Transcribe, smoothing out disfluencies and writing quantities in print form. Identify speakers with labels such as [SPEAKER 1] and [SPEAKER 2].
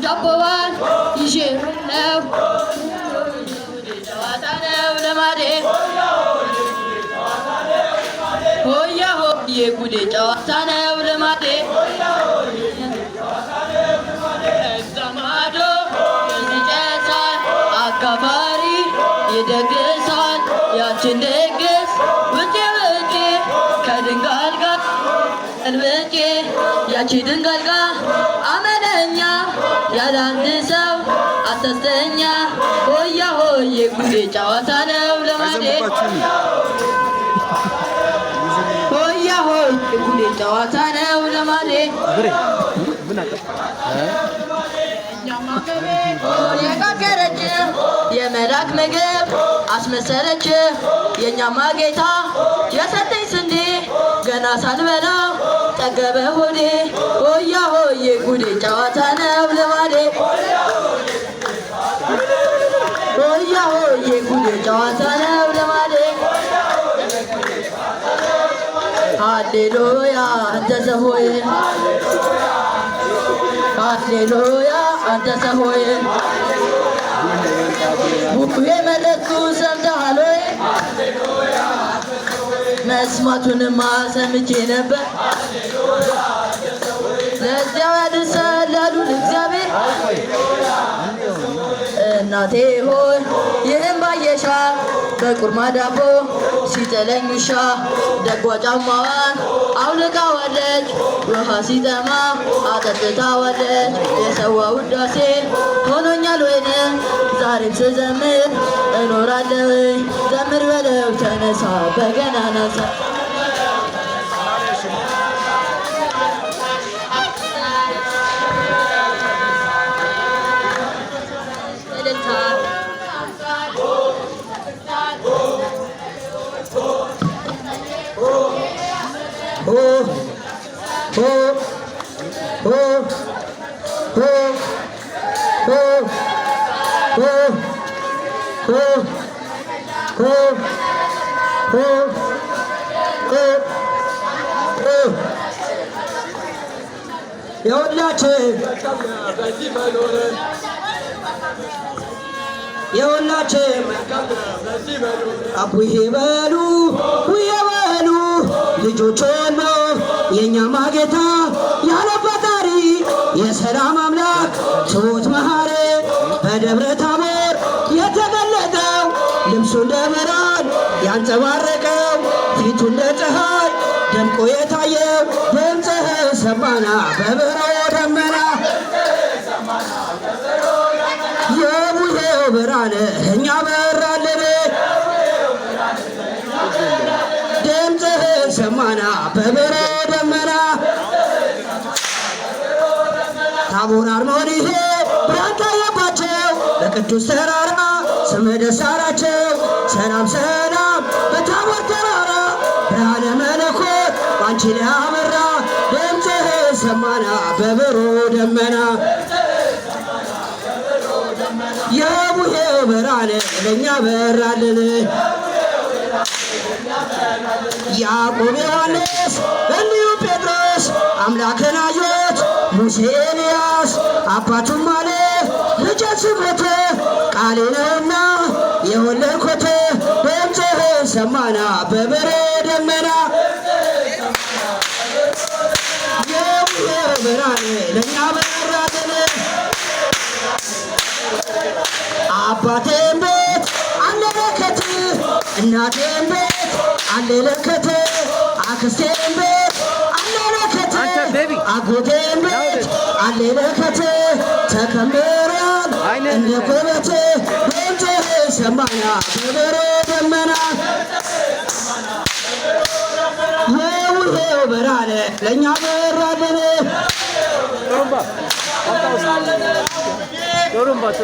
[SPEAKER 1] ያቦባል ይሽሩለው ጨዋታነው ለማዴ ሆያ ሆዬ ጉዴ ጨዋታነው ለማዴ እዛማዶ ይጨሳል አጋፋሪ ይደግሳል ያችን ደግስ ውጪ ውጪ ከድንጋል ጋር እንብጪ ያቺ ድንጋል ጋር አመለኛ ያላንድ ሰው አተስተኛ ሆያ ሆዬ ጉዴ ጨዋታ ነው ለማዴ ሆያ ሆዬ ጉዴ ጨዋታ ነው ለማዴ የጋገረች የመላክ ምግብ አስመሰለች የኛማ ጌታ የሰጠኝ ስንዴ ገና ሳልበላው ጠገበ ሆዴ ሆያ ሆዬ ጉዴ ጨዋታ ነው ለማዴ ሆያ ሆዬ ጉዴ ጨዋታ ነው ለማዴ ሃሌሉያ አንተ ሰው ሆይ ሃሌሉያ አንተ ሰው ሆይ ቡሄ መለኩ ሰምተሃል ወይ መስማቱንማ ሰምቼ ነበር ለዚያው ያድርሰን ላሉን እግዚአብሔር እናቴ ሆይ ይህን ባየሻ በቁርማ ዳቦ ሲጥለኝ ውሻ ደጓ ጫማዋን አውልቃዋለች ውሃ ሲጠማ አጠጥታዋለች የሰዋ ውዳሴ ሆኖኛል ወይን ዛሬም ስዘምር እኖራለሁ ዘምር በለው ተነሳ በገና ናሳ
[SPEAKER 2] የሁላችን አቡዬ በሉ ውዬ በሉ ልጆች ሁሉ የእኛማ ጌታ ያለ ፈጣሪ የሰላም አምላክ ትሑት መሐሪ በደብረ ታቦር የተገለጠው ልብሱ እንደ ብርሃን ያንጸባረቀው ፊቱ እንደ ፀሐይ ደምቆ የታየው ድምፅህን ሰማና በብሮ ደመና የቡሄው ብርሃን እኛ በራልን ድምፅህን ሰማና በብሮ ደመና ታቦር አርሞንሄ ብርሃን ታየባቸው በቅዱስ ተራራ ስም ደስ አላቸው ሰላም ሰላም በታቦር ተራራ ብርሃነ መለኮት ባንቺ ላይ አበራ ድምፅህን ሰማና በብሮ ደመና የቡሄው ብርሃን ለእኛ በራልን ያዕቆብ ዮሐንስ እንዲሁ ጴጥሮስ አምላክን አዩት ሙሴ ኤልያስ አባቱም አለ ልጄ ስሞት ቃሌ ነውና የወለድኩት ድምፅህን ሰማና በብሮ ደመና የቡሄው ብርሃን ለእኛ በራልን አባቴም ቤት አለ በረከት እናቴም ቤት አለ ለከት አክስቴም ቤት አለ ለከት አጎቴም ቤት አለ ለከት ተከምሯል እንደ ኮበት ድምፅህን ሰማና በብሮ ደመና የቡሄው ብርሃን ለእኛ በራልን Yorum batı.